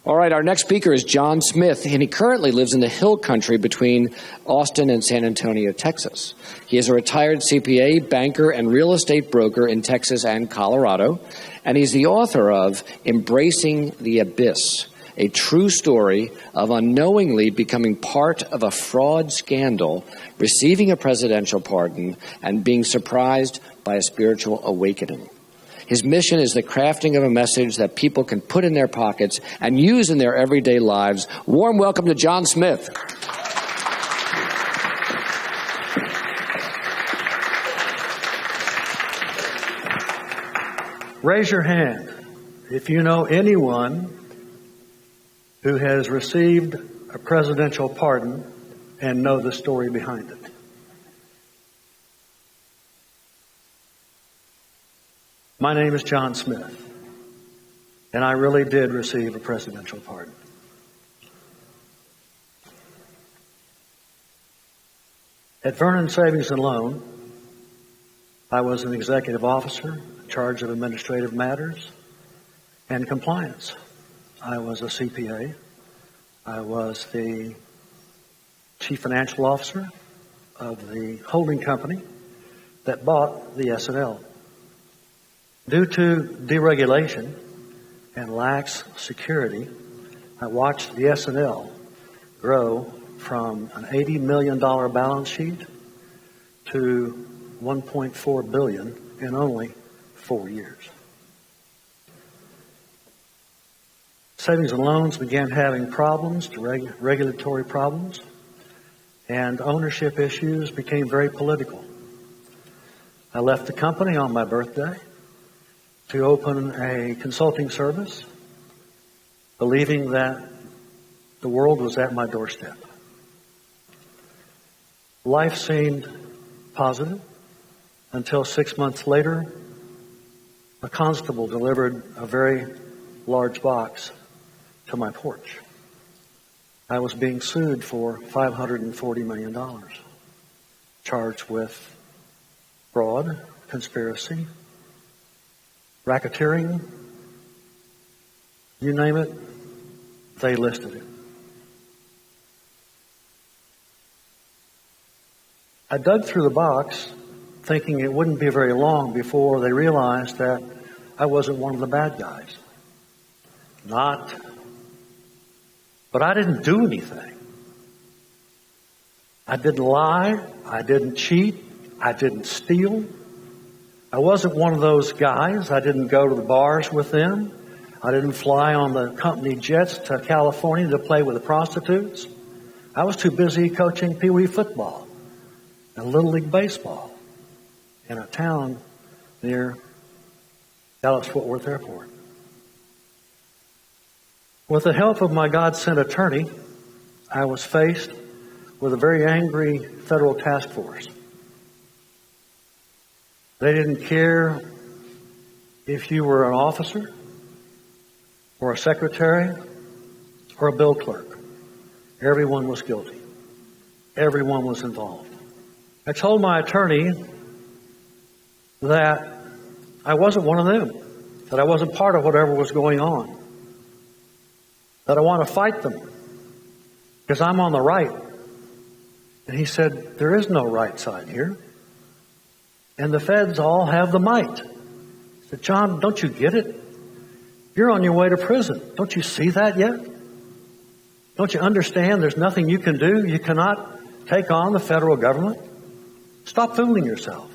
All right, our next speaker is John Smith, and he currently lives in the hill country between Austin and San Antonio, Texas. He is a retired CPA, banker, and real estate broker in Texas and Colorado, and he's the author of Embracing the Abyss, a true story of unknowingly becoming part of a fraud scandal, receiving a presidential pardon, and being surprised by a spiritual awakening. His mission is the crafting of a message that people can put in their pockets and use in their everyday lives. Warm welcome to John Smith. Raise your hand if you know anyone who has received a presidential pardon and know the story behind it. My name is John Smith, and I really did receive a presidential pardon. At Vernon Savings and Loan, I was an executive officer in charge of administrative matters and compliance. I was a CPA. I was the chief financial officer of the holding company that bought the S&L. Due to deregulation and lax security, I watched the S&L grow from an $80 million balance sheet to $1.4 billion in only 4 years. Savings and loans began having problems, regulatory problems, and ownership issues became very political. I left the company on my birthday to open a consulting service, believing that the world was at my doorstep. Life seemed positive until 6 months later, a constable delivered a very large box to my porch. I was being sued for $540 million, charged with fraud, conspiracy, racketeering, you name it, they listed it. I dug through the box thinking it wouldn't be very long before they realized that I wasn't one of the bad guys. But I didn't do anything. I didn't lie. I didn't cheat. I didn't steal. I wasn't one of those guys. I didn't go to the bars with them. I didn't fly on the company jets to California to play with the prostitutes. I was too busy coaching Pee Wee football and Little League baseball in a town near Dallas-Fort Worth Airport. With the help of my God-sent attorney, I was faced with a very angry federal task force. They didn't care if you were an officer or a secretary or a bill clerk. Everyone was guilty. Everyone was involved. I told my attorney that I wasn't one of them, that I wasn't part of whatever was going on, that I want to fight them because I'm on the right. And he said, there is no right side here. And the feds all have the might. I said, John, don't you get it? You're on your way to prison. Don't you see that yet? Don't you understand there's nothing you can do? You cannot take on the federal government. Stop fooling yourself.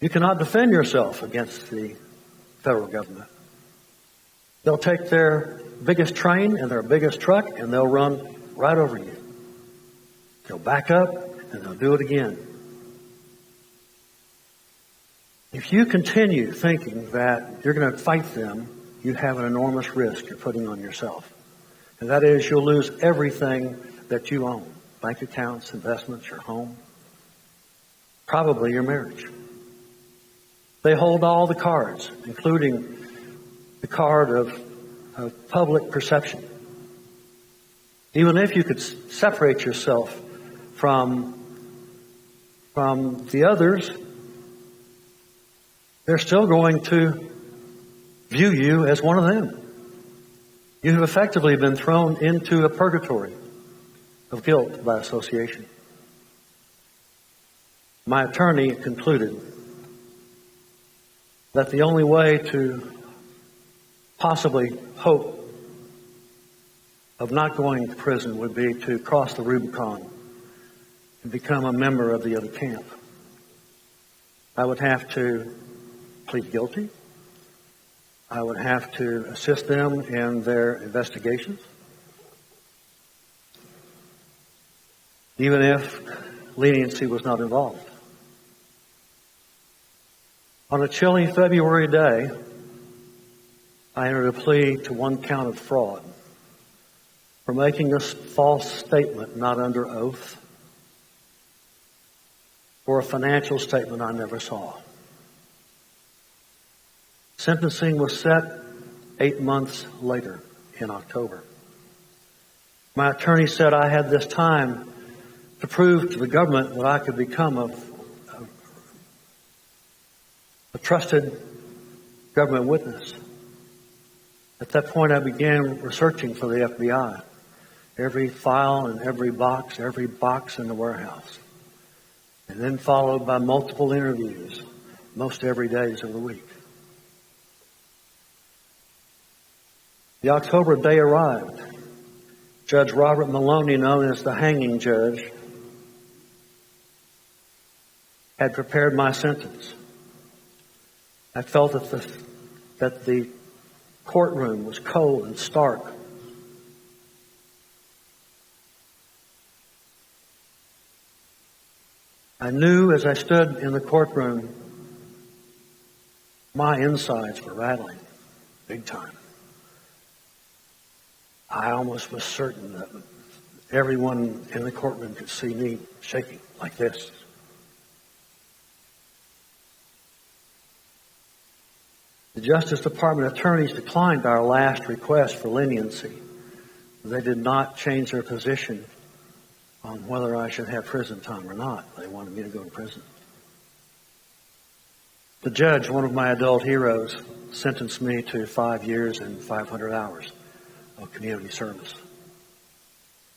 You cannot defend yourself against the federal government. They'll take their biggest train and their biggest truck and they'll run right over you. They'll back up and they'll do it again. If you continue thinking that you're going to fight them, you have an enormous risk you're putting on yourself. And that is you'll lose everything that you own. Bank accounts, investments, your home, probably your marriage. They hold all the cards, including the card of public perception. Even if you could separate yourself from the others, they're still going to view you as one of them. You have effectively been thrown into a purgatory of guilt by association. My attorney concluded that the only way to possibly hope of not going to prison would be to cross the Rubicon and become a member of the other camp. I would have to plead guilty. I would have to assist them in their investigations. Even if leniency was not involved. On a chilly February day, I entered a plea to one count of fraud for making a false statement not under oath or a financial statement I never saw. Sentencing was set 8 months later in October. My attorney said I had this time to prove to the government that I could become a trusted government witness. At that point, I began researching for the FBI. Every file in every box in the warehouse. And then followed by multiple interviews, most every day of the week. The October day arrived. Judge Robert Maloney, known as the hanging judge, had prepared my sentence. I felt that the courtroom was cold and stark. I knew as I stood in the courtroom, my insides were rattling big time. I almost was certain that everyone in the courtroom could see me shaking like this. The Justice Department attorneys declined our last request for leniency. They did not change their position on whether I should have prison time or not. They wanted me to go to prison. The judge, one of my adult heroes, sentenced me to 5 years and 500 hours of community service.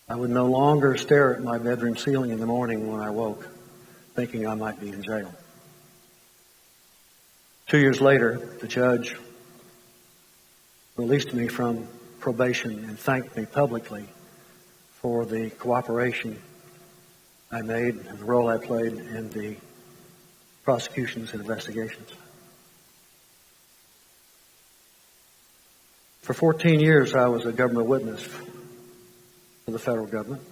I would no longer stare at my bedroom ceiling in the morning when I woke, thinking I might be in jail. 2 years later, the judge released me from probation and thanked me publicly for the cooperation I made and the role I played in the prosecutions and investigations. For 14 years, I was a government witness for the federal government.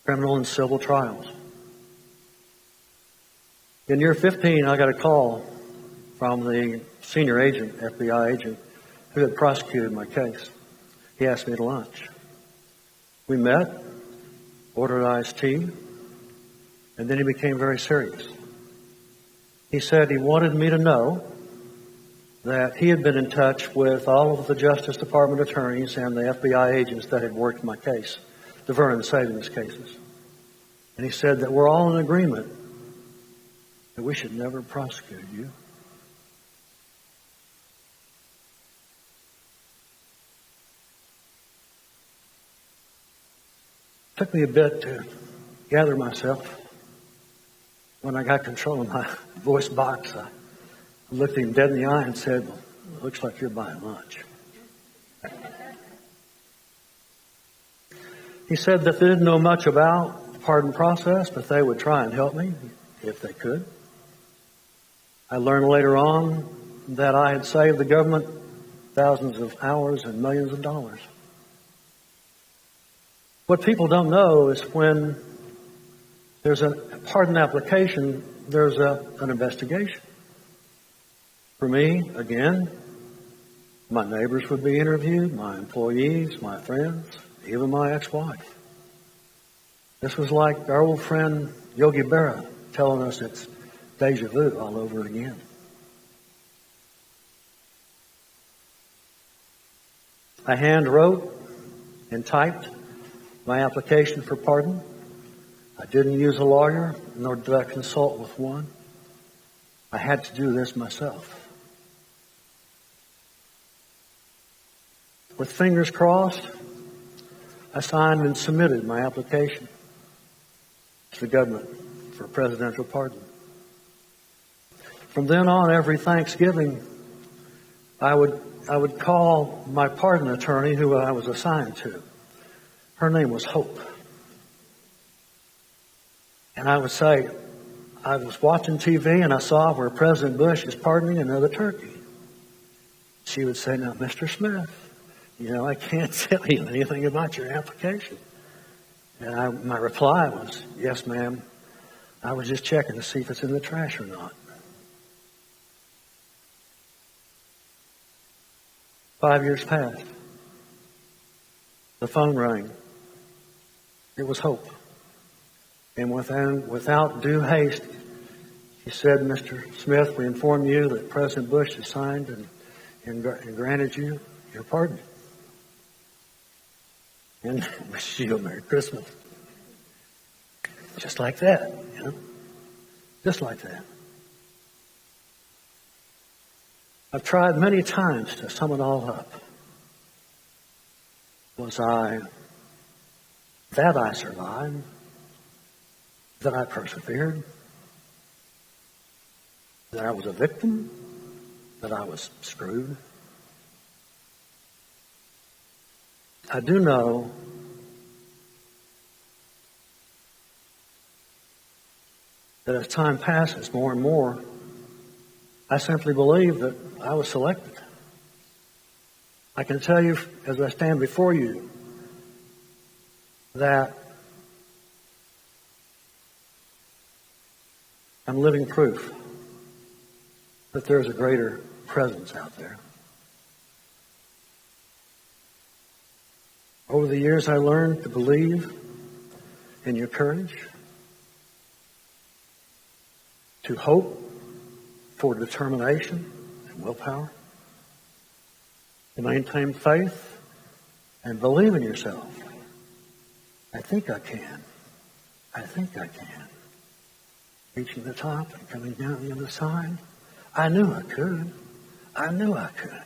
Criminal and civil trials. In year 15, I got a call from the senior agent, FBI agent, who had prosecuted my case. He asked me to lunch. We met, ordered iced tea, and then he became very serious. He said he wanted me to know that he had been in touch with all of the Justice Department attorneys and the FBI agents that had worked my case, the Vernon Savings cases. And he said that we're all in agreement that we should never prosecute you. It took me a bit to gather myself. When I got control of my voice box, I looked him dead in the eye and said, "Well, it looks like you're buying lunch." He said that they didn't know much about the pardon process, but they would try and help me if they could. I learned later on that I had saved the government thousands of hours and millions of dollars. What people don't know is when there's a pardon application, there's an investigation. For me, again, my neighbors would be interviewed, my employees, my friends, even my ex-wife. This was like our old friend Yogi Berra telling us it's deja vu all over again. I hand wrote and typed my application for pardon. I didn't use a lawyer, nor did I consult with one. I had to do this myself. With fingers crossed, I signed and submitted my application to the government for a presidential pardon. From then on, every Thanksgiving, I would call my pardon attorney who I was assigned to. Her name was Hope. And I would say, I was watching TV and I saw where President Bush is pardoning another turkey. She would say, now, Mr. Smith, I can't tell you anything about your application. And my reply was, yes, ma'am. I was just checking to see if it's in the trash or not. 5 years passed. The phone rang. It was Hope. And without due haste, he said, Mr. Smith, we inform you that President Bush has signed and granted you your pardon. And wish you a Merry Christmas. Just like that, Just like that. I've tried many times to sum it all up. Was I survived? That I persevered? That I was a victim? That I was screwed? I do know that as time passes more and more, I simply believe that I was selected. I can tell you as I stand before you that I'm living proof that there's a greater presence out there. Over the years, I learned to believe in your courage, to hope for determination and willpower, to maintain faith and believe in yourself. I think I can. I think I can. Reaching the top and coming down the other side. I knew I could. I knew I could.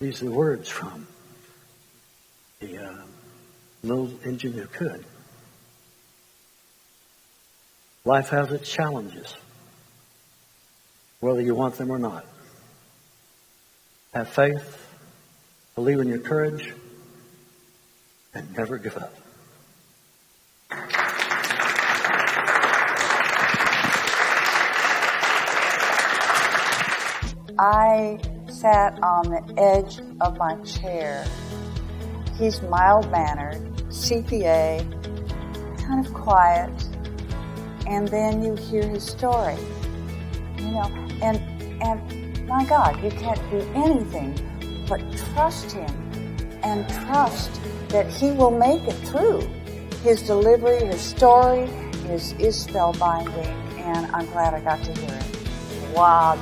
These are the words from the little engine who could. Life has its challenges, whether you want them or not. Have faith, believe in your courage, and never give up. I sat on the edge of my chair. He's mild-mannered, CPA, kind of quiet, and then you hear his story, and my God, you can't do anything but trust him and trust that he will make it through. His delivery, his story is spellbinding, and I'm glad I got to hear it. Wow,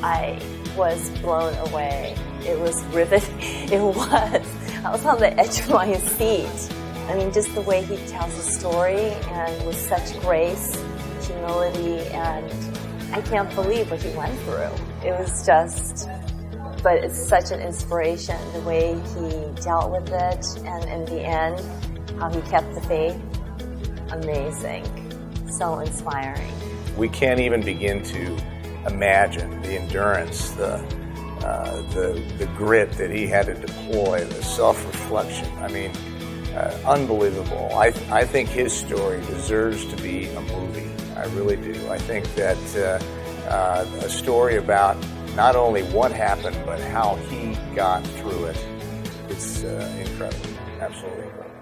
I was blown away. It was riveting. It was. I was on the edge of my seat. I mean, just the way he tells the story and with such grace, humility, and I can't believe what he went through. It was just, but it's such an inspiration, the way he dealt with it, and in the end, how he kept the faith. Amazing. So inspiring. We can't even begin to imagine the endurance, the grit that he had to deploy, the self-reflection. I mean, unbelievable. I think his story deserves to be a movie. I really do. I think that a story about not only what happened, but how he got through it, it's incredible. Absolutely incredible.